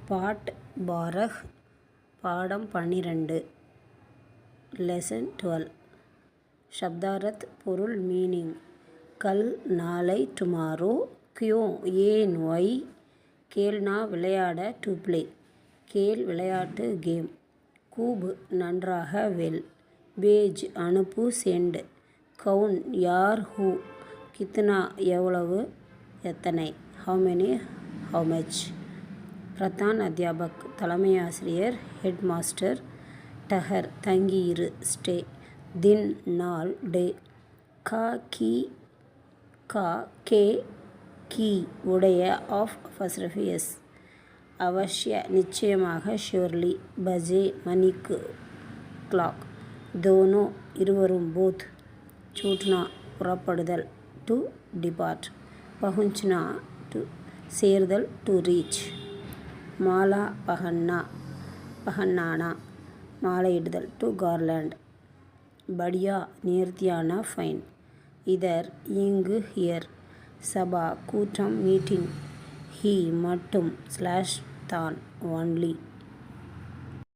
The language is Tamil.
பாட் பாரஹ் பாடம் 12 லெசன் 12 சப்தார்த் பொருள் மீனிங் கல் நாளை டுமாரோ க்யூ ஏன் ஒய் கேல்னா விளையாட டு ப்ளே கேல் விளையாட்டு கேம் கூப் நன்றாக வெல் பேஜ் அனுப்பு சென்ட் கவுன் யார் ஹூ கித்னா எவ்வளவு எத்தனை ஹவு மெனி ஹவு மச் பிரதான் அத்தியாபக் தலைமை ஆசிரியர் ஹெட் மாஸ்டர் டஹர் தங்கியிரு ஸ்டே தின் நாள் டே கா கி கா கே கி உடைய ஆஃப் ஃபஸ்ரஃபி எஸ் அவசிய நிச்சயமாக ஷுவர்லி பஜே மணிக்கு கிளாக் தோனோ இருவரும் போத் சூட்னா புறப்படுதல் டு டிபார்ட் பஹுஞ்ச்னா டு சேர்தல் டு ரீச் மாலா பஹன்னானா மாலையிடுதல் டு கார்லேண்ட் படியா நேர்த்தியான ஃபைன் இதர் இங்கு ஹியர் சபா கூட்டம் மீட்டிங் ஹி மட்டும் ஸ்லாஷ் தான் ஒன்லி